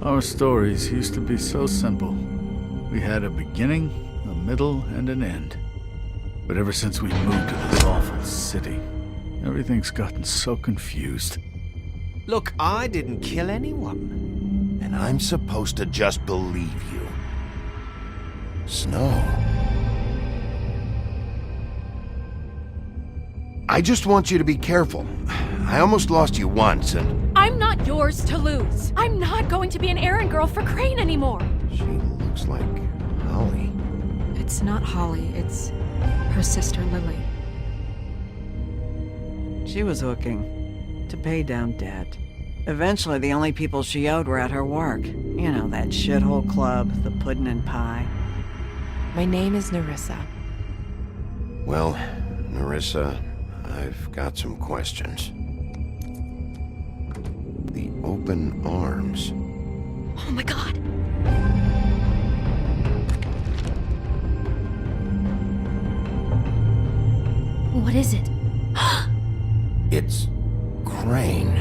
Our stories used to be so simple. We had a beginning, a middle, and an end. But ever since we moved to this awful city, everything's gotten so confused. Look, I didn't kill anyone. And I'm supposed to just believe you. Snow. I just want you to be careful. I almost lost you once, and... I'm not yours to lose. I'm not going to be an errand girl for Crane anymore. She looks like Holly. It's not Holly, it's her sister Lily. She was hooking to pay down debt. Eventually, the only people she owed were at her work. You know, that shithole club, the puddin' and pie. My name is Nerissa. Well, Nerissa, I've got some questions. The open arms. Oh my god. What is it? It's Crane.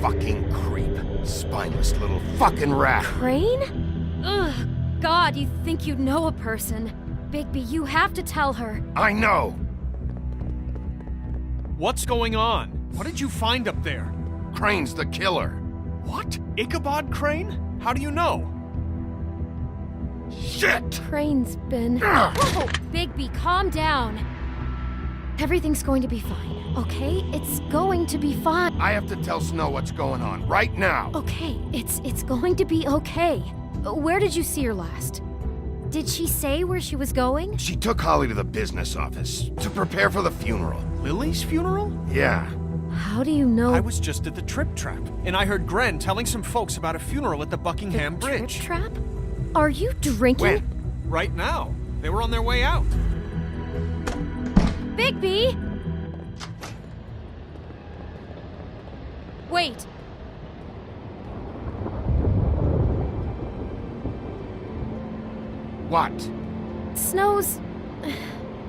Fucking creep. Spineless little fucking rat. Crane? Ugh. God, you think you know a person. Bigby, you have to tell her. I know. What's going on? What did you find up there? Crane's the killer. What? Ichabod Crane? How do you know? Shit! Crane's been... Whoa! Bigby, calm down. Everything's going to be fine, okay? It's going to be fine. I have to tell Snow what's going on right now. Okay, it's going to be okay. Where did you see her last? Did she say where she was going? She took Holly to the business office to prepare for the funeral. Lily's funeral? Yeah. How do you know? I was just at the Trip Trap, and I heard Gren telling some folks about a funeral at the Buckingham the Bridge. Trip trap? Are you drinking? When? Right now. They were on their way out. Bigby! Wait. What?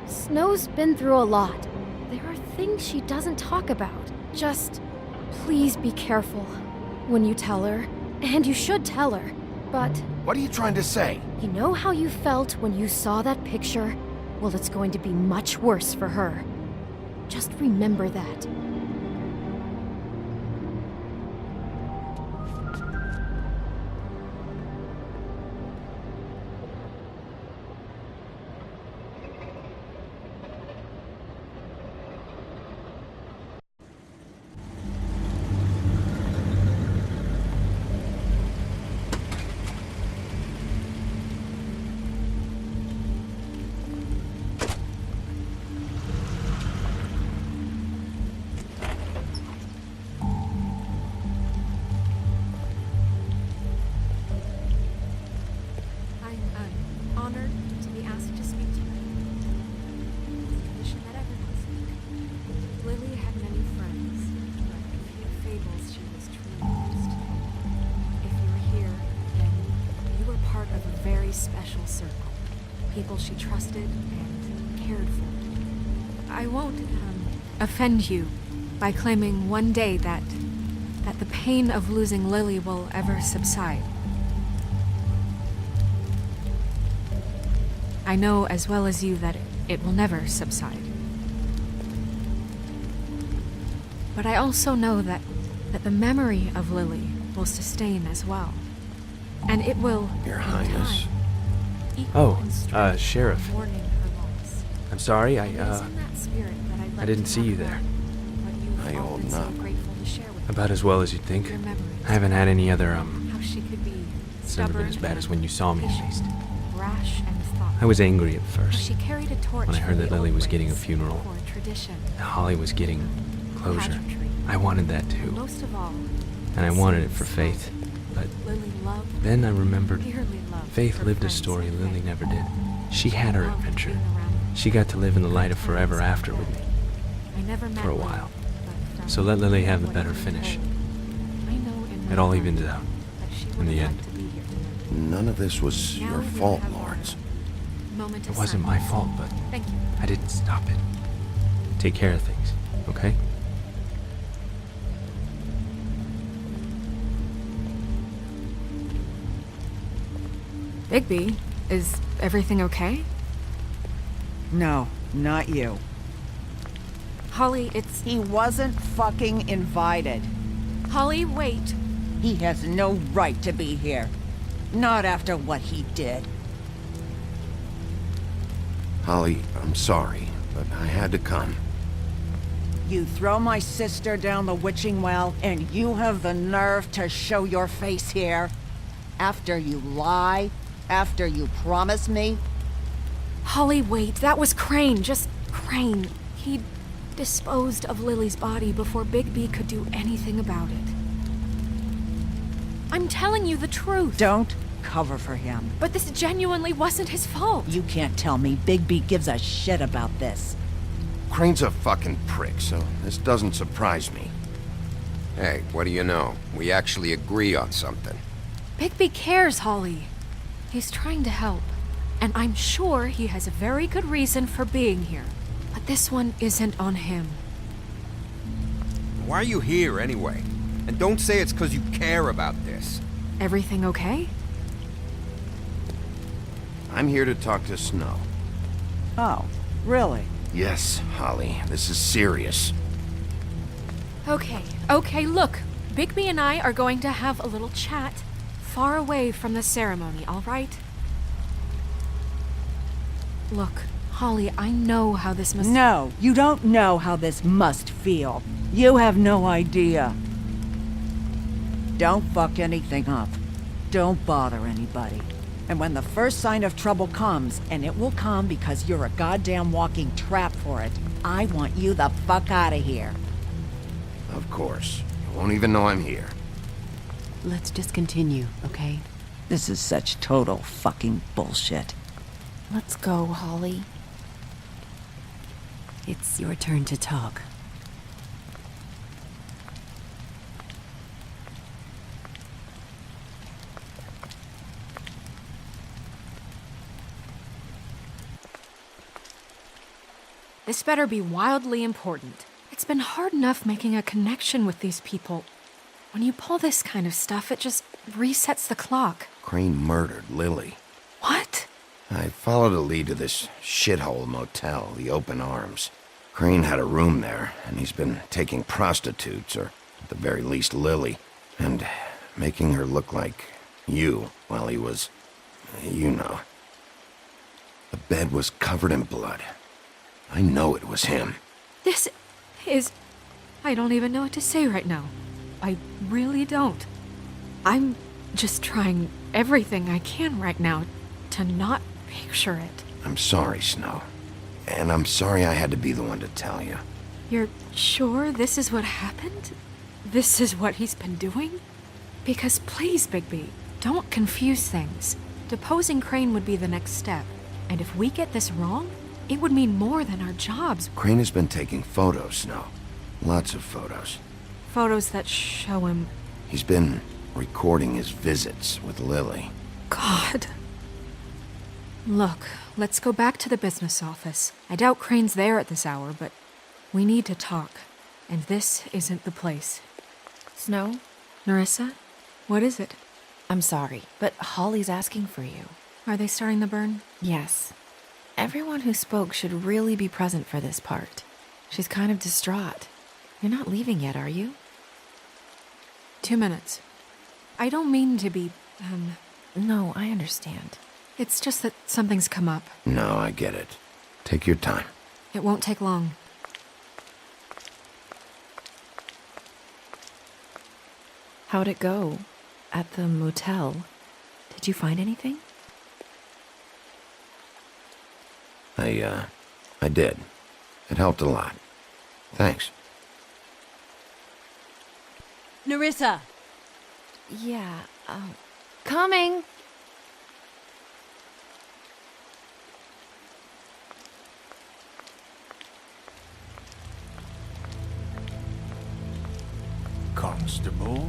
Snow's been through a lot. There are things she doesn't talk about. Just please be careful when you tell her. And you should tell her. But What are you trying to say? you know how you felt when you saw that picture? Well, it's going to be much worse for her. Just remember that. I'm honored to be asked to speak to you. It's a tradition that everyone spoke. Lily had many friends, but if few fables she was truly used. If you were here, then you were part of a very special circle. People she trusted and cared for. I won't offend you by claiming one day that the pain of losing Lily will ever subside. I know as well as you that it will never subside. But I also know that the memory of Lily will sustain as well. And it will, Your in Highness. time, equal in strength Sheriff. mourning her loss. I'm sorry, And it is in that spirit that I'd like I didn't to see you talk there. about what you've I all owe been so none. grateful to share with me. about as well as you'd think. Your memories. I haven't had any other, How she could be it's never been as bad as when you saw me, at patient, least. rash and thoughtless. I was angry at How first. she carried a torch when I heard for that the Lily old was getting a ways, funeral. for a tradition, Holly was getting closure. pageantry. I wanted that too. Most of all, And I wanted it for Faith. But Lily loved, then I remembered dearly loved Faith her lived a friends story and Lily Faith. never did. She had her adventure. She got to live in the light of forever after with me. I never met For a Lily, while. but So let Lily have the better finish. I know in It my all heart evens out. that she in would the have end. liked to be here tonight. None of this was Now your we fault, have Lawrence. a moment It of wasn't my silence. fault, but Thank you. I didn't stop it. Take care of things, okay? Bigby, is everything okay? No, not you. Holly, it's... He wasn't fucking invited. Holly, wait. He has no right to be here. Not after what he did. Holly, I'm sorry, but I had to come. You throw my sister down the witching well, and you have the nerve to show your face here? After you lie? After you promise me? Holly, wait. That was Crane. Just Crane. He disposed of Lily's body before Bigby could do anything about it. I'm telling you the truth. Don't cover for him. But this genuinely wasn't his fault. You can't tell me Bigby gives a shit about this. Crane's a fucking prick, so this doesn't surprise me. Hey, what do you know? We actually agree on something. Bigby cares, Holly. He's trying to help. And I'm sure he has a very good reason for being here. But this one isn't on him. Why are you here anyway? And don't say it's because you care about this. Everything okay? I'm here to talk to Snow. Oh, really? Yes, Holly, this is serious. Okay, look. Bigby and I are going to have a little chat far away from the ceremony, all right? Look, Holly, I know how this must... No, you don't know how this must feel. You have no idea. Don't fuck anything up. Don't bother anybody. And when the first sign of trouble comes, and it will come because you're a goddamn walking trap for it, I want you the fuck out of here. Of course. You won't even know I'm here. Let's just continue, okay? This is such total fucking bullshit. Let's go, Holly. It's your turn to talk. This better be wildly important. It's been hard enough making a connection with these people. When you pull this kind of stuff, it just resets the clock. Crane murdered Lily. What? I followed a lead to this shithole motel, the Open Arms. Crane had a room there, and he's been taking prostitutes, or at the very least Lily, and making her look like you while he was, you know. The bed was covered in blood. I know it was him. This is... I don't even know what to say right now. I really don't. I'm just trying everything I can right now to not picture it. I'm sorry, Snow. And I'm sorry I had to be the one to tell you. You're sure this is what happened? This is what he's been doing? Because please, Bigby, don't confuse things. Deposing Crane would be the next step. And if we get this wrong, it would mean more than our jobs. Crane has been taking photos, Snow. Lots of photos. Photos that show him... He's been recording his visits with Lily. God. Look, let's go back to the business office. I doubt Crane's there at this hour, but we need to talk. And this isn't the place. Snow, Nerissa? What is it? I'm sorry, but Holly's asking for you. Are they starting the burn? Yes. Everyone who spoke should really be present for this part. She's kind of distraught. You're not leaving yet, are you? 2 minutes. I don't mean to be, No, I understand. It's just that something's come up. No, I get it. Take your time. It won't take long. How'd it go? At the motel? Did you find anything? I did. It helped a lot. Thanks. Nerissa! Yeah, coming! Constable.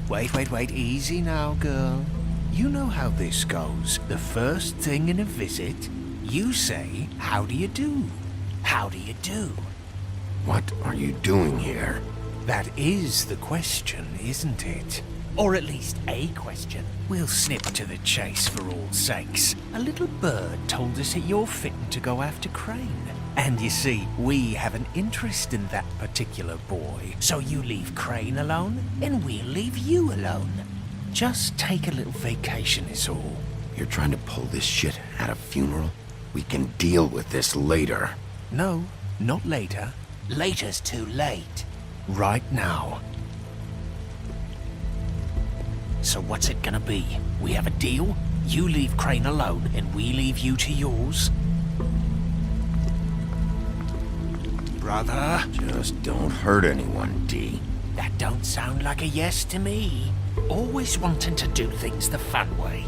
Wait, easy now, girl. You know how this goes. The first thing in a visit, you say, how do you do? How do you do? What are you doing here? That is the question, isn't it? Or at least a question. We'll snip to the chase for all sakes. A little bird told us that you're fitting to go after Crane. And you see, we have an interest in that particular boy. So you leave Crane alone, and we'll leave you alone. Just take a little vacation is all. You're trying to pull this shit at a funeral? We can deal with this later. No, not later. Later's too late. Right now. So what's it gonna be? We have a deal? You leave Crane alone, and we leave you to yours? Brother? Just don't hurt anyone, D. That don't sound like a yes to me. Always wanting to do things the fun way.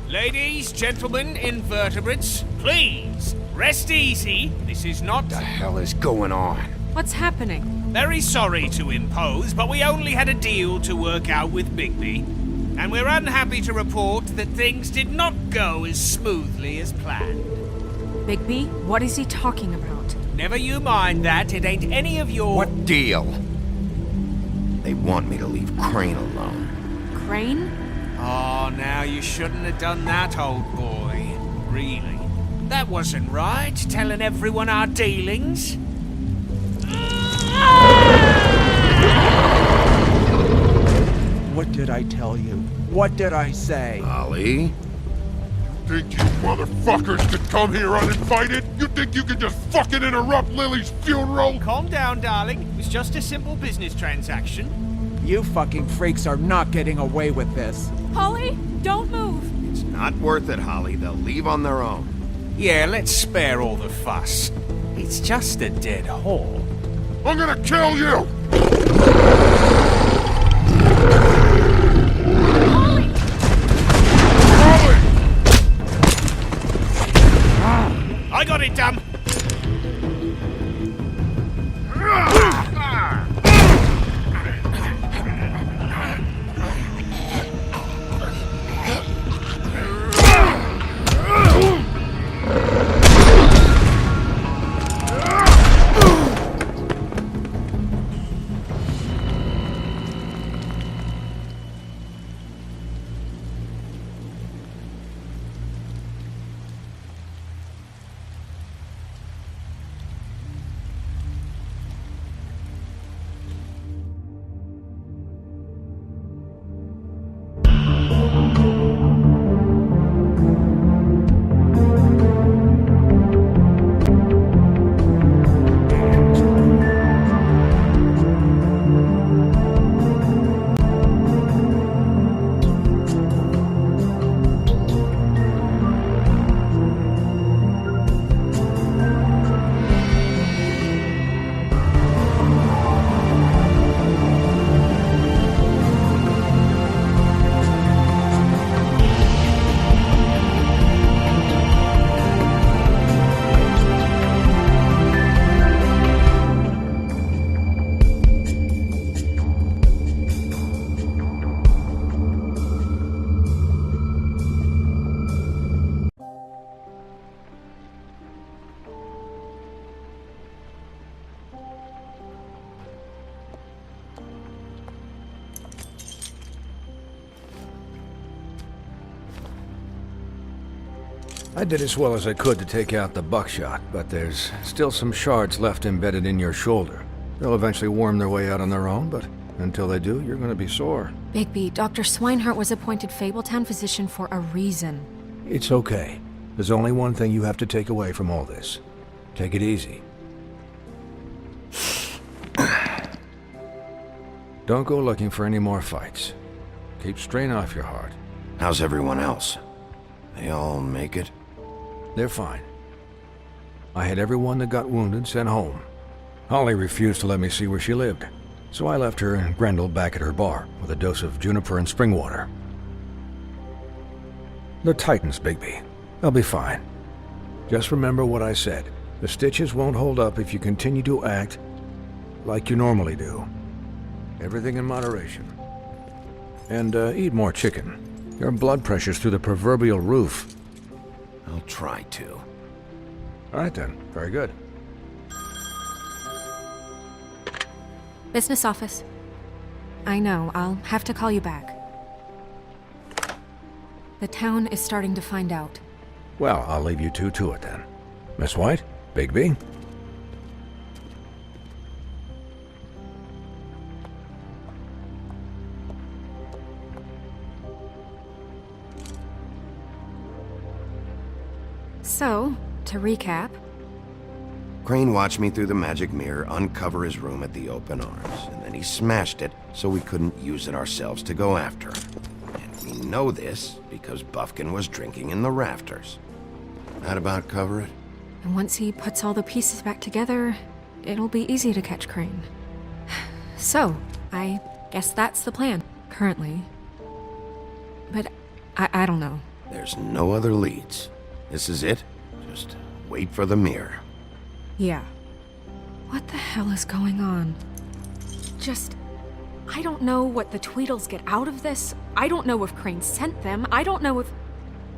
Ladies, gentlemen, invertebrates, please, rest easy. This is not... What the hell is going on? What's happening? Very sorry to impose, but we only had a deal to work out with Bigby. And we're unhappy to report that things did not go as smoothly as planned. Bigby, what is he talking about? Never you mind that, it ain't any of your... What deal? They want me to leave Crane alone. Crane? Oh, now you shouldn't have done that, old boy. Really. That wasn't right, telling everyone our dealings. What did I tell you? What did I say? Holly? Think you motherfuckers could come here uninvited? You think you could just fucking interrupt Lily's funeral? Calm down, darling. It was just a simple business transaction. You fucking freaks are not getting away with this. Holly, don't move. It's not worth it, Holly. They'll leave on their own. Yeah, let's spare all the fuss. It's just a dead whore. I'm gonna kill you! I got it, damn! I did as well as I could to take out the buckshot, but there's still some shards left embedded in your shoulder. They'll eventually worm their way out on their own, but until they do, you're gonna be sore. Bigby, Dr. Swinehart was appointed Fabletown physician for a reason. It's okay. There's only one thing you have to take away from all this. Take it easy. Don't go looking for any more fights. Keep strain off your heart. How's everyone else? They all make it? They're fine. I had everyone that got wounded sent home. Holly refused to let me see where she lived, so I left her and Grendel back at her bar with a dose of juniper and spring water. They're Titans, Bigby. They'll be fine. Just remember what I said. The stitches won't hold up if you continue to act like you normally do. Everything in moderation. And eat more chicken. Your blood pressure's through the proverbial roof. I'll try to. All right then, very good. Business office. I know, I'll have to call you back. The town is starting to find out. Well, I'll leave you two to it then. Miss White, Bigby. So, to recap, Crane watched me through the magic mirror uncover his room at the open arms, and then he smashed it so we couldn't use it ourselves to go after him. And we know this because Buffkin was drinking in the rafters. That about cover it? and once he puts all the pieces back together, it'll be easy to catch Crane. So, I guess that's the plan, currently. But I don't know. There's no other leads. This is it. Just wait for the mirror. Yeah. What the hell is going on? I don't know what the Tweedles get out of this. I don't know if Crane sent them. I don't know if...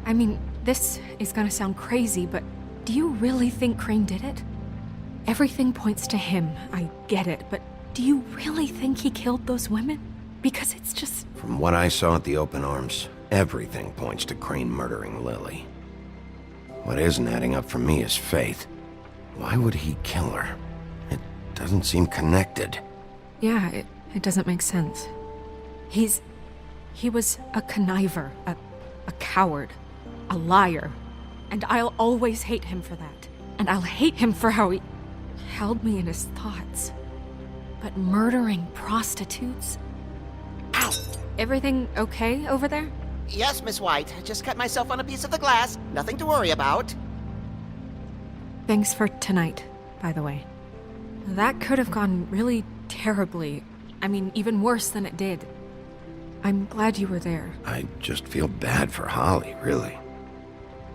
I mean, this is gonna sound crazy, but do you really think Crane did it? Everything points to him, I get it, but do you really think he killed those women? Because it's just... From what I saw at the open arms, everything points to Crane murdering Lily. What isn't adding up for me is Faith. Why would he kill her? It doesn't seem connected. Yeah, it doesn't make sense. He was a conniver, a coward, a liar. And I'll always hate him for that. And I'll hate him for how he held me in his thoughts. But murdering prostitutes? Ow! Everything okay over there? Yes, Miss White. I just cut myself on a piece of the glass. Nothing to worry about. Thanks for tonight, by the way. That could have gone really terribly. I mean, even worse than it did. I'm glad you were there. I just feel bad for Holly, really.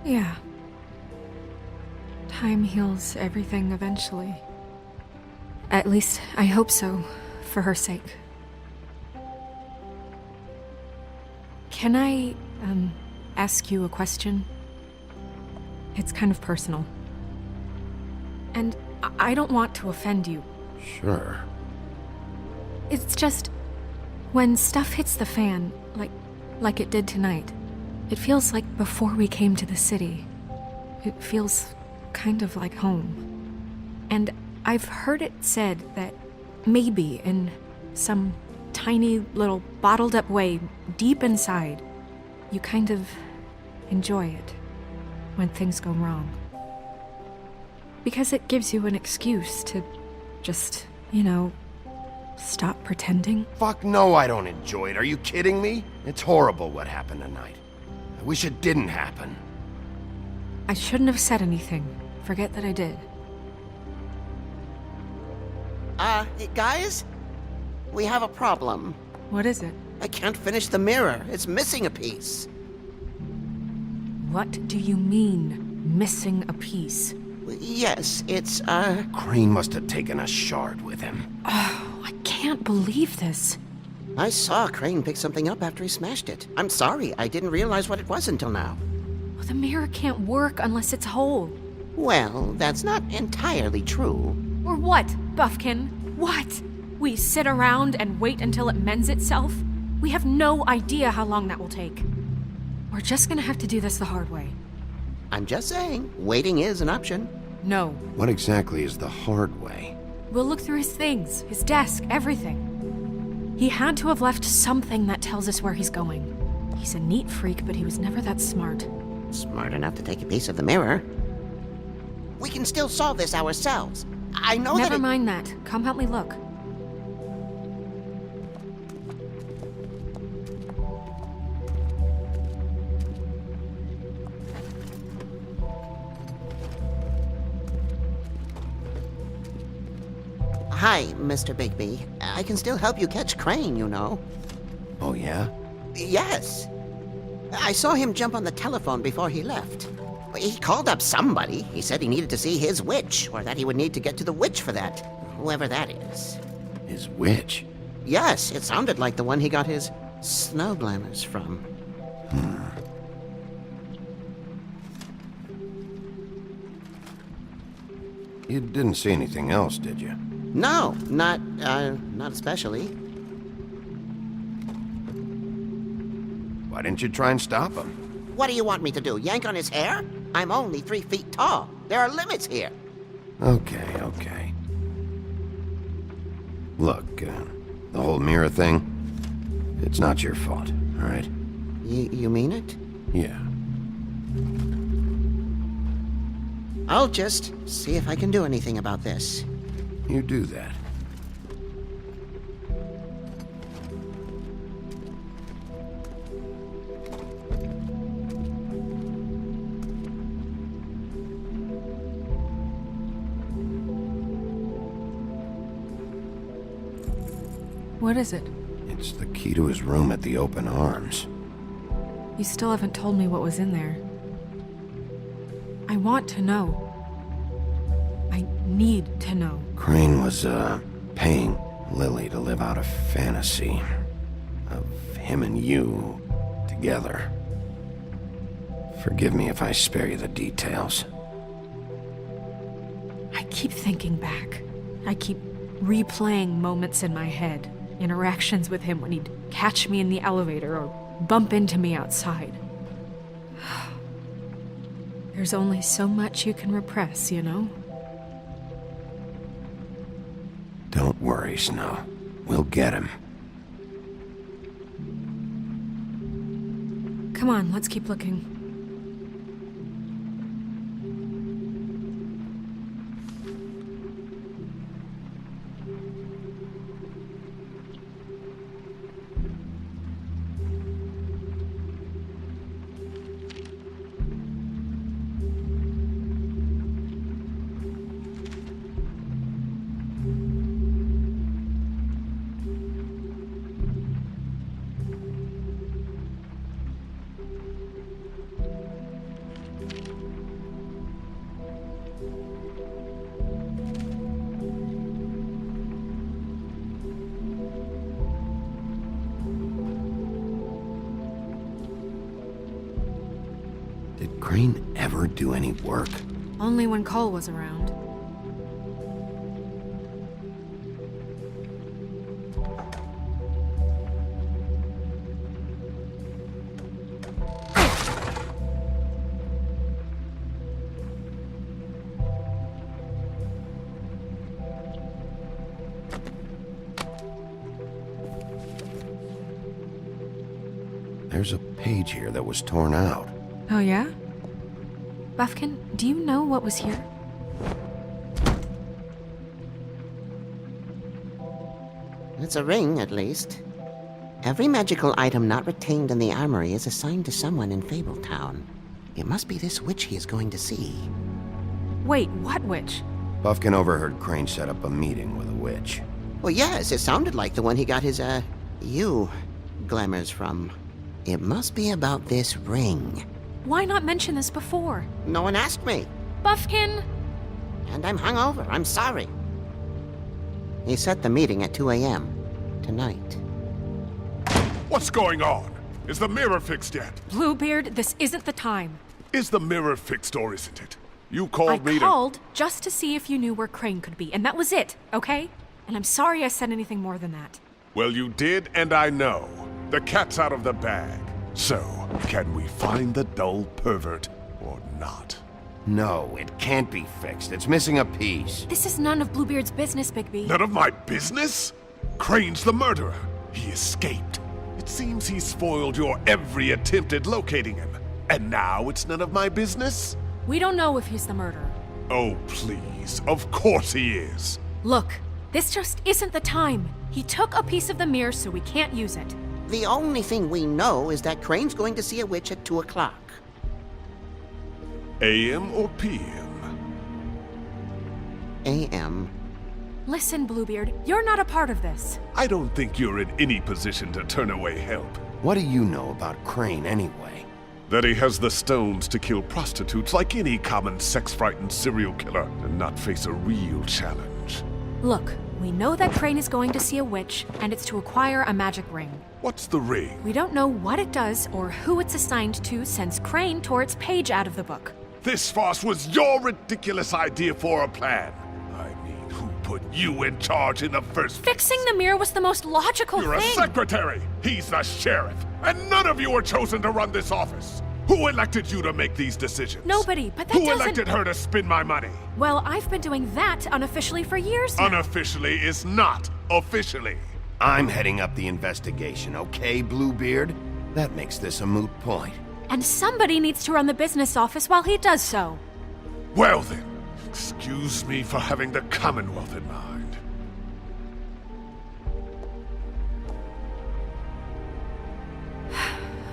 Yeah. Time heals everything eventually. At least, I hope so, for her sake. Can I, ask you a question? It's kind of personal. And I don't want to offend you. Sure. It's just, when stuff hits the fan, like it did tonight, it feels like before we came to the city. It feels kind of like home. And I've heard it said that maybe in some tiny little bottled up way deep inside, you kind of enjoy it when things go wrong. Because it gives you an excuse to just, stop pretending. Fuck no, I don't enjoy it. Are you kidding me? It's horrible what happened tonight. I wish it didn't happen. I shouldn't have said anything. Forget that I did. Guys? We have a problem. What is it? I can't finish the mirror. It's missing a piece. What do you mean, missing a piece? Yes, it's, Crane must have taken a shard with him. Oh, I can't believe this. I saw Crane pick something up after he smashed it. I'm sorry, I didn't realize what it was until now. Well, the mirror can't work unless it's whole. Well, that's not entirely true. Or what, Buffkin? What? We sit around and wait until it mends itself? We have no idea how long that will take. We're just gonna have to do this the hard way. I'm just saying, waiting is an option. No. What exactly is the hard way? We'll look through his things, his desk, everything. He had to have left something that tells us where he's going. He's a neat freak, but he was never that smart. Smart enough to take a piece of the mirror. We can still solve this ourselves. I know Never mind that. Come help me look. Hi, Mr. Bigby. I can still help you catch Crane, you know. Oh, yeah? Yes. I saw him jump on the telephone before he left. He called up somebody. He said he needed to see his witch, or that he would need to get to the witch for that. Whoever that is. His witch? Yes, it sounded like the one he got his snow glamours from. You didn't see anything else, did you? No, not especially. Why didn't you try and stop him? What do you want me to do, yank on his hair? I'm only 3 feet tall. There are limits here. Okay. Look, the whole mirror thing, it's not your fault, all right? You mean it? Yeah. I'll just see if I can do anything about this. You do that. What is it? It's the key to his room at the Open Arms. You still haven't told me what was in there. I want to know. I need to know. Crane was, paying Lily to live out a fantasy of him and you together. Forgive me if I spare you the details. I keep thinking back. I keep replaying moments in my head. Interactions with him when he'd catch me in the elevator or bump into me outside. There's only so much you can repress, you know? Don't worry, Snow. We'll get him. Come on, let's keep looking. Did Crane ever do any work? Only when Cole was around. There's a page here that was torn out. Oh, yeah? Buffkin, do you know what was here? It's a ring, at least. Every magical item not retained in the armory is assigned to someone in Fabletown. It must be this witch he is going to see. Wait, what witch? Buffkin overheard Crane set up a meeting with a witch. Well, yes, it sounded like the one he got his, glamours from. It must be about this ring. Why not mention this before? No one asked me. Buffkin! And I'm hungover. I'm sorry. He set the meeting at 2 a.m. tonight. What's going on? Is the mirror fixed yet? Bluebeard, this isn't the time. Is the mirror fixed or isn't it? You called me to... I called just to see if you knew where Crane could be, and that was it, okay? And I'm sorry I said anything more than that. Well, you did, and I know. The cat's out of the bag. So, can we find the dull pervert or not? No, it can't be fixed. It's missing a piece. This is none of Bluebeard's business, Bigby. None of my business? Crane's the murderer. He escaped. It seems he spoiled your every attempt at locating him. And now it's none of my business? We don't know if he's the murderer. Oh, please. Of course he is. Look, this just isn't the time. He took a piece of the mirror, so we can't use it. The only thing we know is that Crane's going to see a witch at 2 o'clock. AM or PM? AM. Listen, Bluebeard, you're not a part of this. I don't think you're in any position to turn away help. What do you know about Crane anyway? That he has the stones to kill prostitutes like any common sex-frightened serial killer and not face a real challenge. Look, We know that Crane is going to see a witch, and it's to acquire a magic ring. What's the ring? We don't know what it does or who it's assigned to since Crane tore its page out of the book. This farce was your ridiculous idea for a plan. I mean, who put you in charge in the first place? Fixing the mirror was the most logical You're thing. a secretary! He's the sheriff! And none of you were chosen to run this office! Who elected you to make these decisions? Nobody, but that Who doesn't... elected her to spend my money? Well, I've been doing that unofficially for years now. Unofficially is not officially. I'm heading up the investigation, okay, Bluebeard? That makes this a moot point. And somebody needs to run the business office while he does so. Well then, excuse me for having the Commonwealth in mind.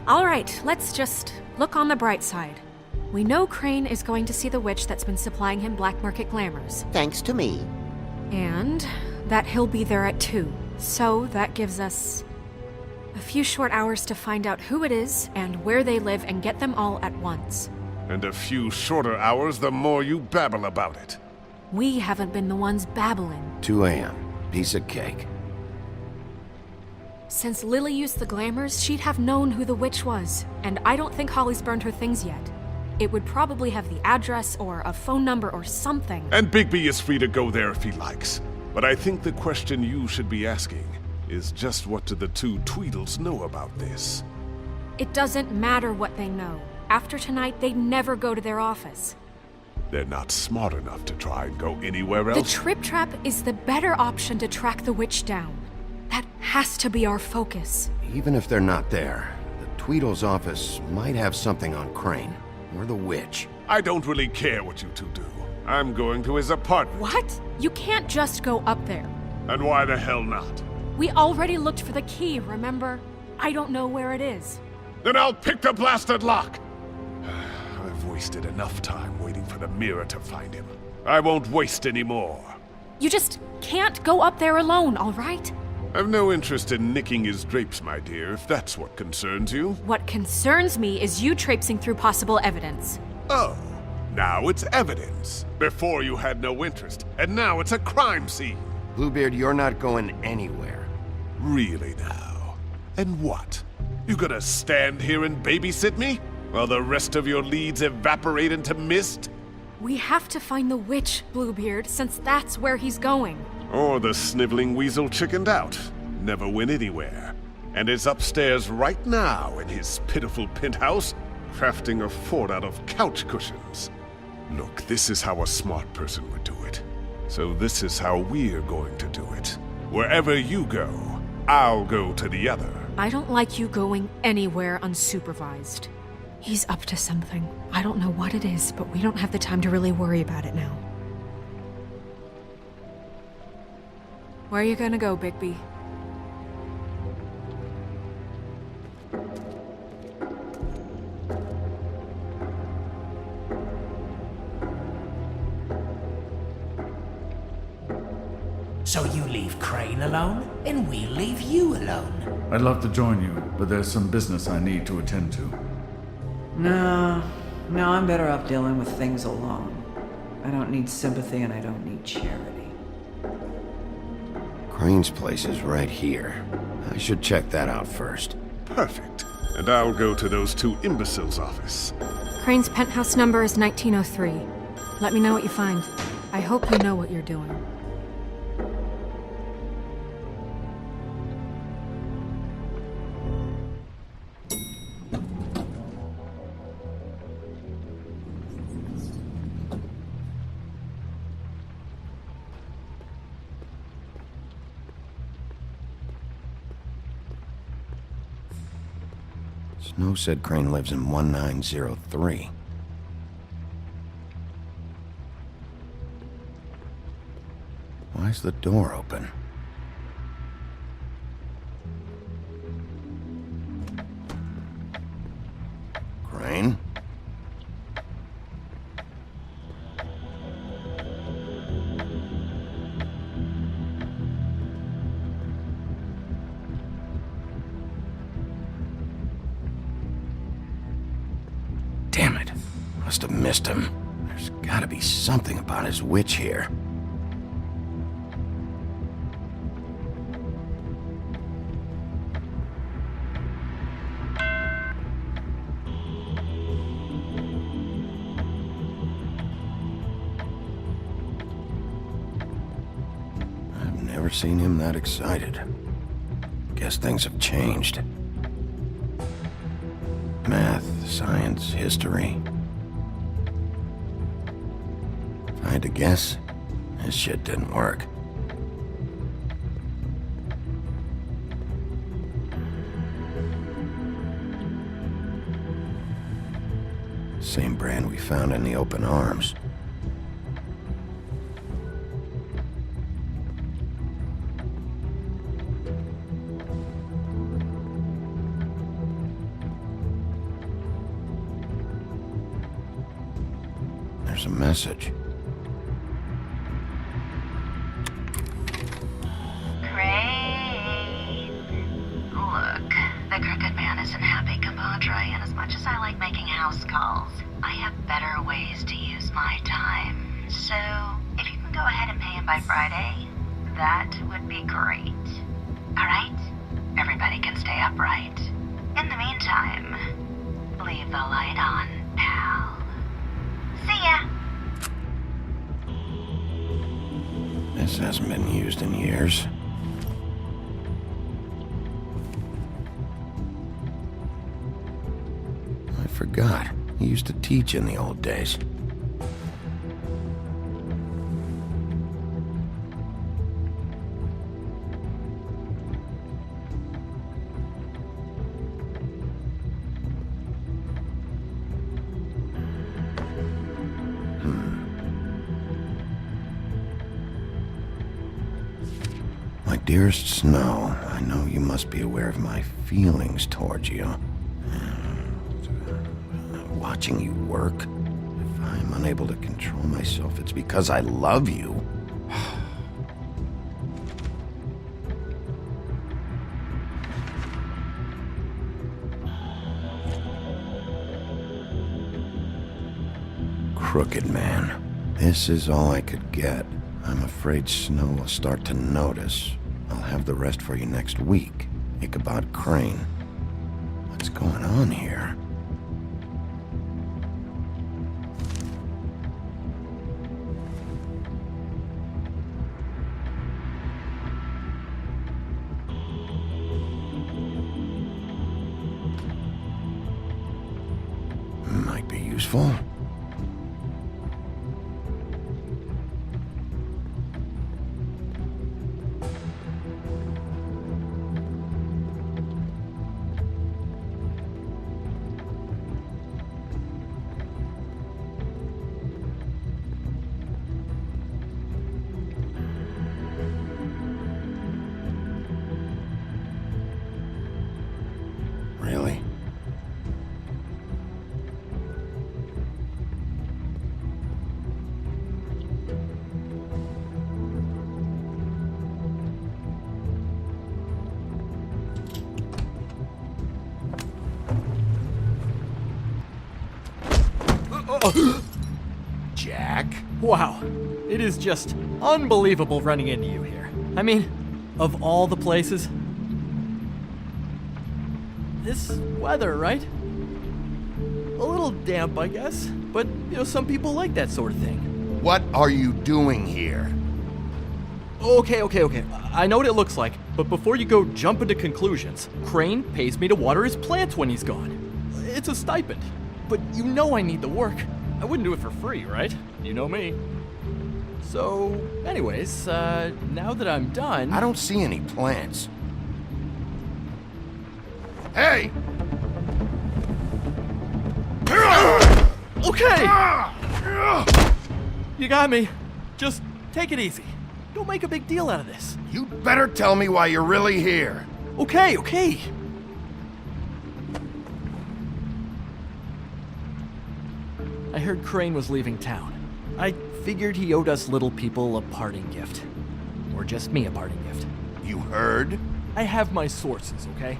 All right, let's just look on the bright side. We know Crane is going to see the witch that's been supplying him black market glamours. Thanks to me. And that he'll be there at 2. So that gives us a few short hours to find out who it is and where they live and get them all at once. And a few shorter hours the more you babble about it. We haven't been the ones babbling. 2 a.m. Piece of cake. Since Lily used the glamours, she'd have known who the witch was, and I don't think Holly's burned her things yet. It would probably have the address or a phone number or something. And Bigby is free to go there if he likes. But I think the question you should be asking is just what do the two Tweedles know about this? It doesn't matter what they know. After tonight, they'd never go to their office. They're not smart enough to try and go anywhere else. The Trip Trap is the better option to track the witch down. That has to be our focus. Even if they're not there, the Tweedle's office might have something on Crane, or the witch. I don't really care what you two do. I'm going to his apartment. What? You can't just go up there. And why the hell not? We already looked for the key, remember? I don't know where it is. Then I'll pick the blasted lock! I've wasted enough time waiting for the mirror to find him. I won't waste any more. You just can't go up there alone, all right? I've no interest in nicking his drapes, my dear, if that's what concerns you. What concerns me is you traipsing through possible evidence. Oh, now it's evidence. Before you had no interest, and now it's a crime scene. Bluebeard, you're not going anywhere. Really now? And what? You gonna stand here and babysit me? While the rest of your leads evaporate into mist? We have to find the witch, Bluebeard, since that's where he's going. Or the sniveling weasel chickened out. Never went anywhere. And is upstairs right now in his pitiful penthouse, crafting a fort out of couch cushions. Look, this is how a smart person would do it. So this is how we're going to do it. Wherever you go, I'll go to the other. I don't like you going anywhere unsupervised. He's up to something. I don't know what it is, but we don't have the time to really worry about it now. Where are you gonna go, Bigby? So you leave Crane alone, and we'll leave you alone. I'd love to join you, but there's some business I need to attend to. No, I'm better off dealing with things alone. I don't need sympathy and I don't need charity. Crane's place is right here. I should check that out first. Perfect. And I'll go to those two imbeciles' office. Crane's penthouse number is 1903. Let me know what you find. I hope you know what you're doing. Snow said Crane lives in 1903. Why's the door open? Crane? Damn it. Must have missed him. There's gotta be something about his witch here. Never seen him that excited. Guess things have changed. Math, science, history. If I had to guess, this shit didn't work. Same brand we found in the open arms. There's a message. Look, the Crooked Man isn't happy, compadre, and as much as I like making house calls, I have better ways to use my time. So, if you can go ahead and pay him by Friday, that would be great. Alright? Everybody can stay upright. In the meantime, leave the light on, pal. See ya! This hasn't been used in years. I forgot. He used to teach in the old days. My dearest Snow, I know you must be aware of my feelings towards you. Watching you work, if I'm unable to control myself, it's because I love you. Crooked Man. This is all I could get. I'm afraid Snow will start to notice. I'll have the rest for you next week. Ichabod Crane. What's going on here? Might be useful. Really? Jack? Wow, it is just unbelievable running into you here. I mean, of all the places. This weather, right? A little damp, I guess, but, some people like that sort of thing. What are you doing here? Okay. I know what it looks like, but before you go jump into conclusions, Crane pays me to water his plants when he's gone. It's a stipend, but I need the work. I wouldn't do it for free, right? You know me. So, anyways, now that I'm done... I don't see any plants. Hey! Okay! You got me. Just take it easy. Don't make a big deal out of this. You better tell me why you're really here. Okay. I heard Crane was leaving town. I figured he owed us little people a parting gift. Or just me a parting gift. You heard? I have my sources, okay?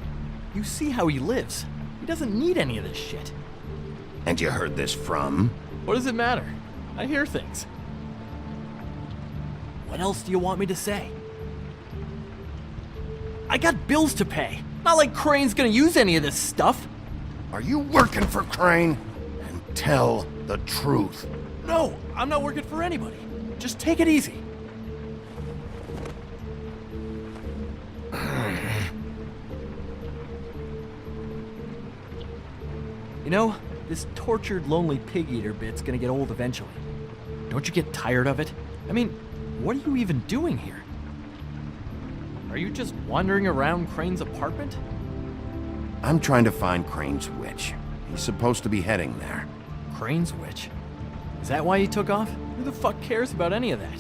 You see how he lives. He doesn't need any of this shit. And you heard this from? What does it matter? I hear things. What else do you want me to say? I got bills to pay. Not like Crane's gonna use any of this stuff. Are you working for Crane? And tell the truth. No, I'm not working for anybody. Just take it easy. know, this tortured, lonely pig-eater bit's gonna get old eventually. Don't you get tired of it? I mean, what are you even doing here? Are you just wandering around Crane's apartment? I'm trying to find Crane's witch. He's supposed to be heading there. Crane's witch? Is that why you took off? Who the fuck cares about any of that?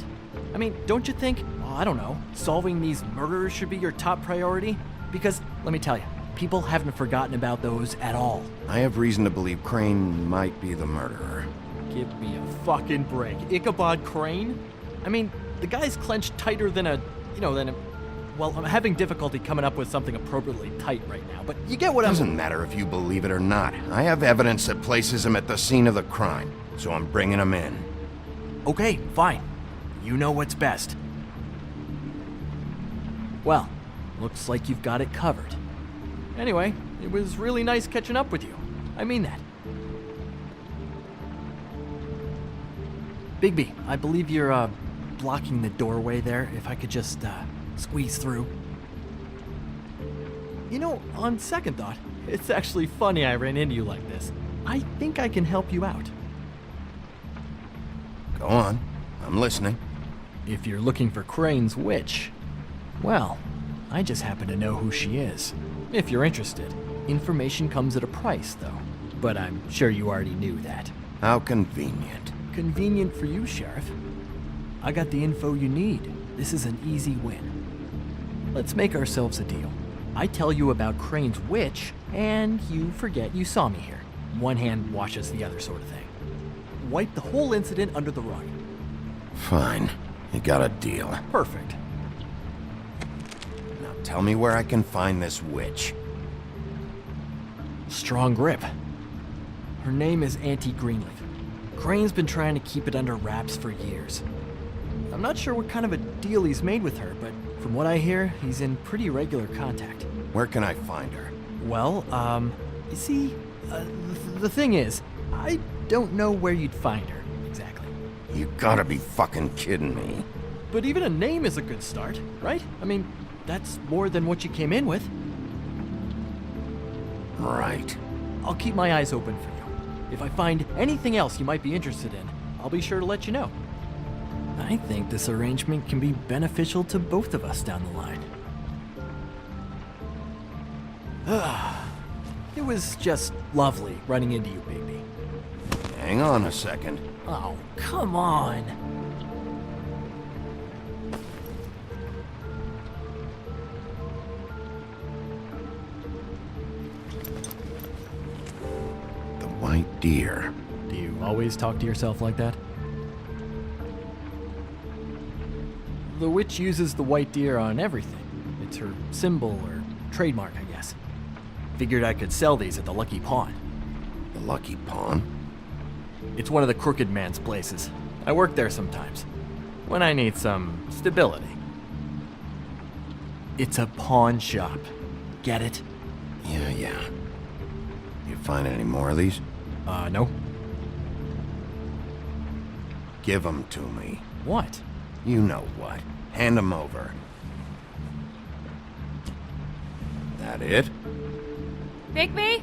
I mean, don't you think, well, I don't know, solving these murders should be your top priority? Because, let me tell you, people haven't forgotten about those at all. I have reason to believe Crane might be the murderer. Give me a fucking break. Ichabod Crane? I mean, the guy's clenched tighter than a... Well, I'm having difficulty coming up with something appropriately tight right now, but you get what I'm... Doesn't matter if you believe it or not. I have evidence that places him at the scene of the crime, so I'm bringing him in. Okay, fine. You know what's best. Well, looks like you've got it covered. Anyway, it was really nice catching up with you. I mean that. Bigby, I believe you're, blocking the doorway there. If I could just, squeeze through. You know, on second thought, it's actually funny I ran into you like this. I think I can help you out. Go on. I'm listening. If you're looking for Crane's witch, well, I just happen to know who she is. If you're interested. Information comes at a price, though. But I'm sure you already knew that. How convenient. Convenient for you, Sheriff. I got the info you need. This is an easy win. Let's make ourselves a deal. I tell you about Crane's witch, and you forget you saw me here. One hand washes the other sort of thing. Wipe the whole incident under the rug. Fine. You got a deal. Perfect. Now tell me where I can find this witch. Strong grip. Her name is Auntie Greenleaf. Crane's been trying to keep it under wraps for years. I'm not sure what kind of a deal he's made with her, but from what I hear, he's in pretty regular contact. Where can I find her? Well, you see, the thing is, I don't know where you'd find her, exactly. You gotta be fucking kidding me. But even a name is a good start, right? I mean, that's more than what you came in with. Right. I'll keep my eyes open for you. If I find anything else you might be interested in, I'll be sure to let you know. I think this arrangement can be beneficial to both of us down the line. It was just lovely running into you, baby. Hang on a second. Oh, come on. The white deer. Do you always talk to yourself like that? The witch uses the white deer on everything. It's her symbol or trademark, I guess. Figured I could sell these at the Lucky Pawn. The Lucky Pawn? It's one of the crooked man's places. I work there sometimes, when I need some stability. It's a pawn shop. Get it? Yeah. You find any more of these? No. Give them to me. What? You know what. Hand them over. That it? Bigby?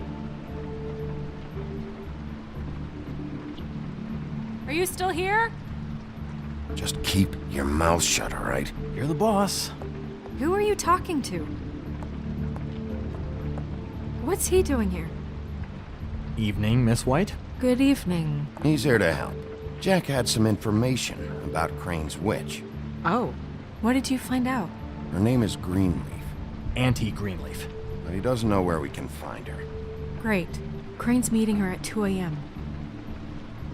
Are you still here? Just keep your mouth shut, all right? You're the boss. Who are you talking to? What's he doing here? Evening, Miss White. Good evening. He's here to help. Jack had some information about Crane's witch. Oh, what did you find out? Her name is Greenleaf. Auntie Greenleaf. But he doesn't know where we can find her. Great. Crane's meeting her at 2 a.m.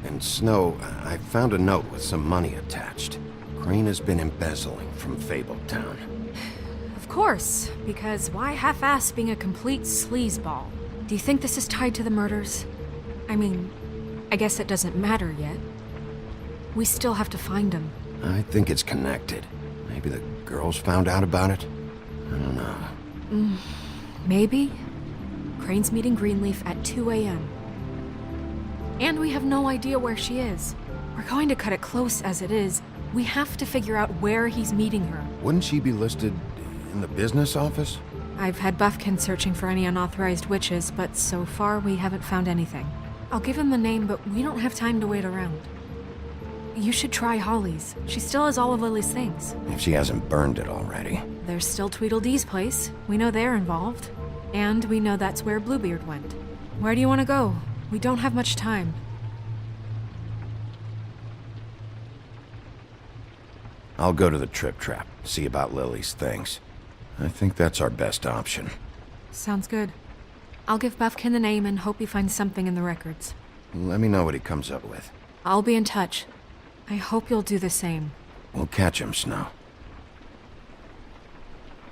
And Snow, I found a note with some money attached. Crane has been embezzling from Fabletown. Of course, because why half-ass being a complete sleazeball? Do you think this is tied to the murders? I mean, I guess it doesn't matter yet. We still have to find him. I think it's connected. Maybe the girls found out about it? I don't know. Maybe. Crane's meeting Greenleaf at 2 a.m. And we have no idea where she is. We're going to cut it close as it is. We have to figure out where he's meeting her. Wouldn't she be listed in the business office? I've had Buffkin searching for any unauthorized witches, but so far we haven't found anything. I'll give him the name, but we don't have time to wait around. You should try Holly's. She still has all of Lily's things. If she hasn't burned it already. There's still Tweedledee's place. We know they're involved. And we know that's where Bluebeard went. Where do you want to go? We don't have much time. I'll go to the Trip Trap, see about Lily's things. I think that's our best option. Sounds good. I'll give Buffkin the name and hope he finds something in the records. Let me know what he comes up with. I'll be in touch. I hope you'll do the same. We'll catch him, Snow.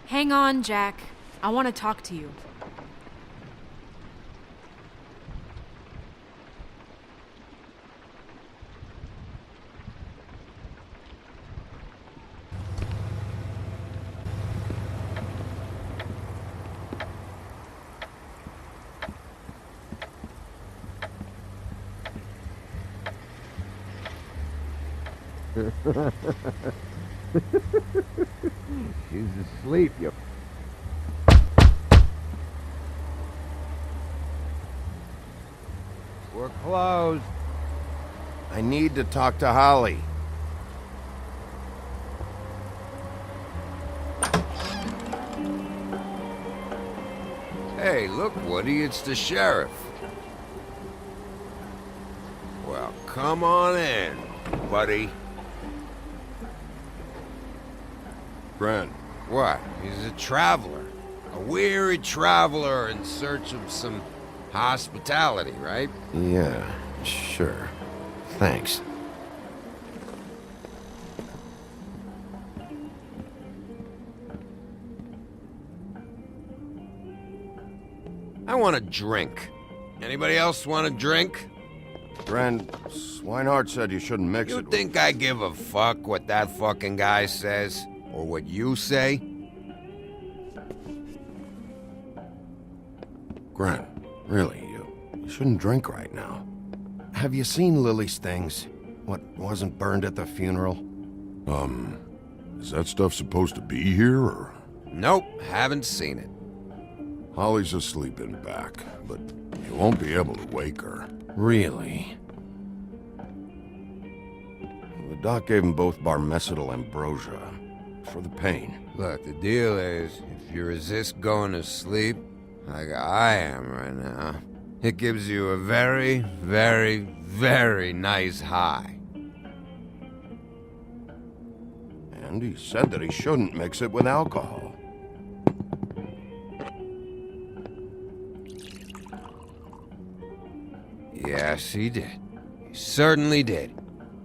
Hang on, Jack. I want to talk to you. She's asleep, you... We're closed. I need to talk to Holly. Hey, look, Woody, it's the sheriff. Well, come on in, buddy. Brent. What? He's a traveler. A weary traveler in search of some hospitality, right? Yeah, sure. Thanks. I want a drink. Anybody else want a drink? Brent, Swinehart said you shouldn't mix it You with... think I give a fuck what that fucking guy says? Or what you say? Grant, really, you shouldn't drink right now. Have you seen Lily's things? What wasn't burned at the funeral? Is that stuff supposed to be here, or...? Nope, haven't seen it. Holly's asleep in back, but you won't be able to wake her. Really? The doc gave them both barmecidal ambrosia for the pain. Look, the deal is, if you resist going to sleep, like I am right now, it gives you a very, very, very nice high. And he said that he shouldn't mix it with alcohol. Yes, he did. He certainly did.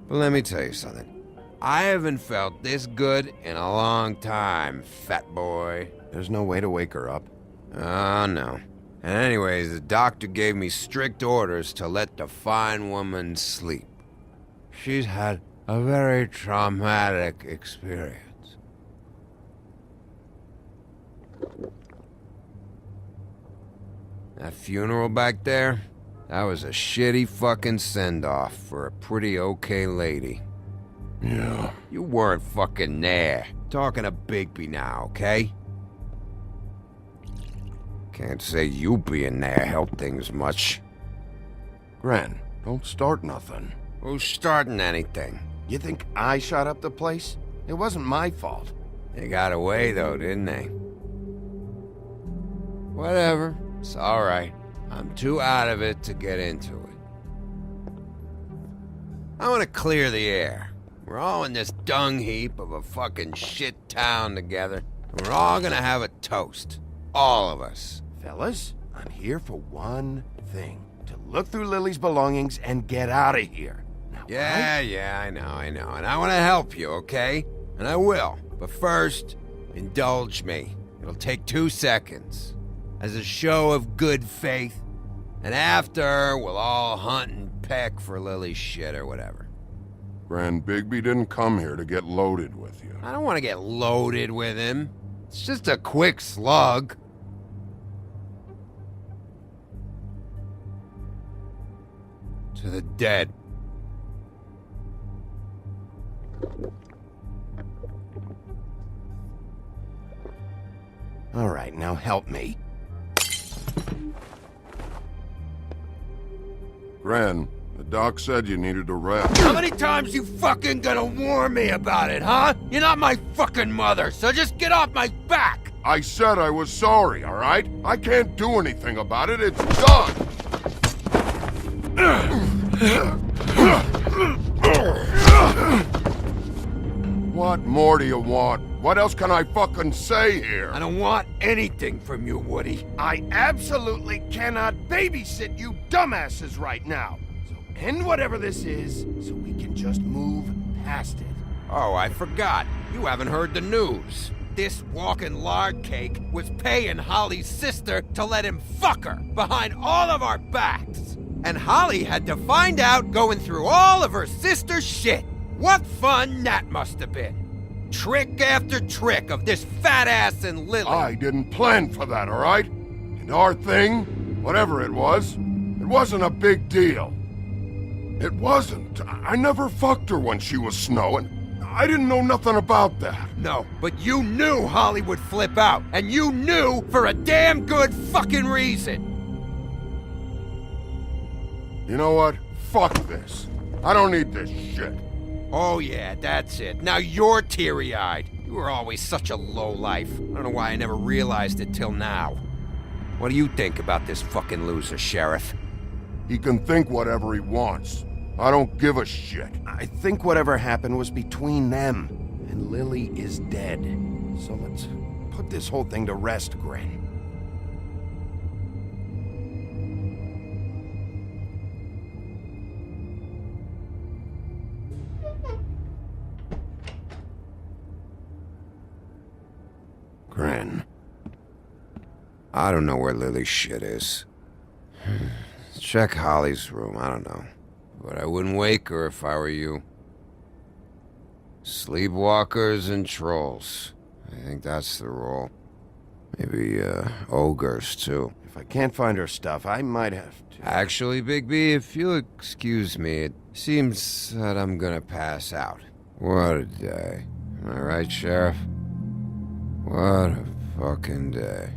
But let me tell you something. I haven't felt this good in a long time, fat boy. There's no way to wake her up? Oh, no. And anyways, the doctor gave me strict orders to let the fine woman sleep. She's had a very traumatic experience. That funeral back there, that was a shitty fucking send-off for a pretty okay lady. Yeah. You weren't fucking there. Talking to Bigby now, okay? Can't say you being there helped things much. Gran, don't start nothing. Who's starting anything? You think I shot up the place? It wasn't my fault. They got away though, didn't they? Whatever. It's alright. I'm too out of it to get into it. I want to clear the air. We're all in this dung heap of a fucking shit town together, and we're all gonna have a toast. All of us. Fellas, I'm here for one thing. To look through Lily's belongings and get out of here. Now, Yeah, I know. And I want to help you, okay? And I will. But first, indulge me. It'll take 2 seconds. As a show of good faith. And after, we'll all hunt and peck for Lily's shit or whatever. Gran Bigby didn't come here to get loaded with you. I don't want to get loaded with him. It's just a quick slug. To the dead. All right, now help me. Gren, the doc said you needed a rest. How many times you fucking gonna warn me about it, huh? You're not my fucking mother, so just get off my back! I said I was sorry, all right? I can't do anything about it. It's done. What more do you want? What else can I fucking say here? I don't want anything from you, Woody. I absolutely cannot babysit you dumbasses right now. So end whatever this is, so we can just move past it. Oh, I forgot. You haven't heard the news. This walking lard cake was paying Holly's sister to let him fuck her behind all of our backs. And Holly had to find out going through all of her sister's shit. What fun that must have been. Trick after trick of this fat ass and Lily. I didn't plan for that, all right? And our thing, whatever it wasn't a big deal. It wasn't. I never fucked her when she was snowing. I didn't know nothing about that. No, but you knew Holly would flip out, and you knew for a damn good fucking reason. You know what? Fuck this. I don't need this shit. Oh yeah, that's it. Now you're teary-eyed. You were always such a lowlife. I don't know why I never realized it till now. What do you think about this fucking loser, Sheriff? He can think whatever he wants. I don't give a shit. I think whatever happened was between them, and Lily is dead. So let's put this whole thing to rest, Gren. Gren. I don't know where Lily's shit is. Check Holly's room, I don't know. But I wouldn't wake her if I were you. Sleepwalkers and trolls. I think that's the rule. Maybe, ogres, too. If I can't find her stuff, I might have to... Actually, Bigby, if you'll excuse me, it seems that I'm gonna pass out. What a day. Am I right, Sheriff? What a fucking day.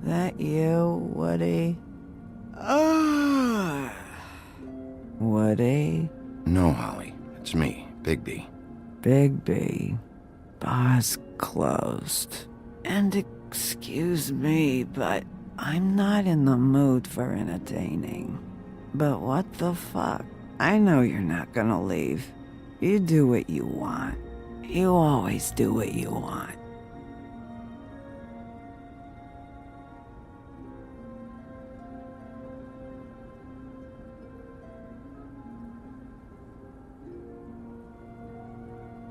That you, Woody? Woody? No, Holly. It's me, Bigby. Bigby. Bar's closed. And excuse me, but I'm not in the mood for entertaining. But what the fuck? I know you're not gonna leave. You do what you want. You always do what you want.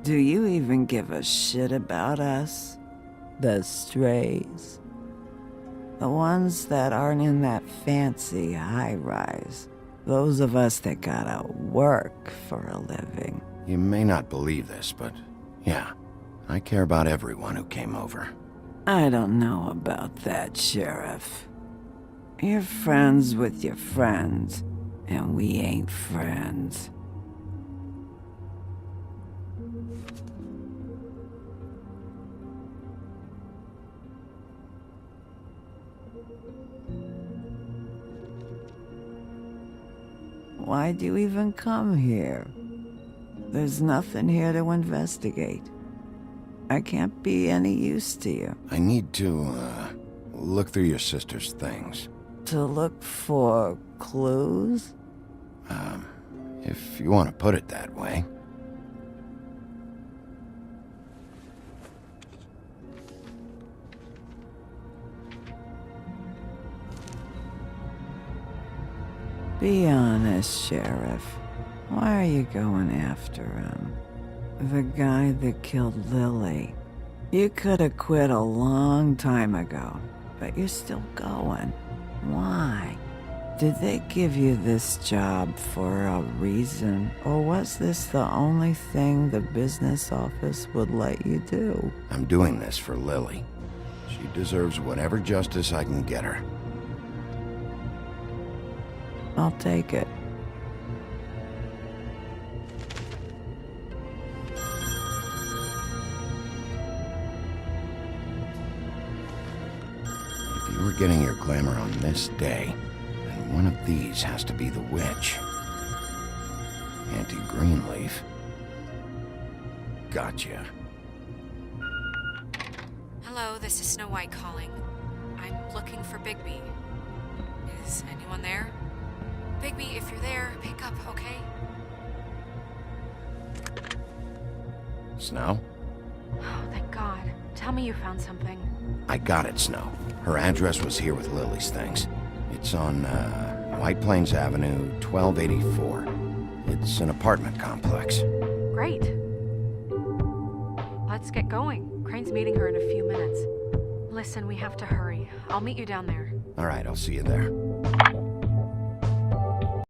Do you even give a shit about us? The strays? The ones that aren't in that fancy high-rise. Those of us that gotta work for a living. You may not believe this, but yeah, I care about everyone who came over. I don't know about that, Sheriff. You're friends with your friends, and we ain't friends. Why'd you even come here? There's nothing here to investigate. I can't be any use to you. I need to, look through your sister's things. To look for clues? If you want to put it that way. Be honest, Sheriff. Why are you going after him? The guy that killed Lily. You could have quit a long time ago, but you're still going. Why? Did they give you this job for a reason, or was this the only thing the business office would let you do? I'm doing this for Lily. She deserves whatever justice I can get her. I'll take it. If you were getting your glamour on this day, then one of these has to be the witch. Auntie Greenleaf. Gotcha. Hello, this is Snow White calling. I'm looking for Bigby. Is anyone there? Bigby, if you're there, pick up, okay? Snow? Oh, thank God. Tell me you found something. I got it, Snow. Her address was here with Lily's things. It's on, White Plains Avenue, 1284. It's an apartment complex. Great. Let's get going. Crane's meeting her in a few minutes. Listen, we have to hurry. I'll meet you down there. All right, I'll see you there.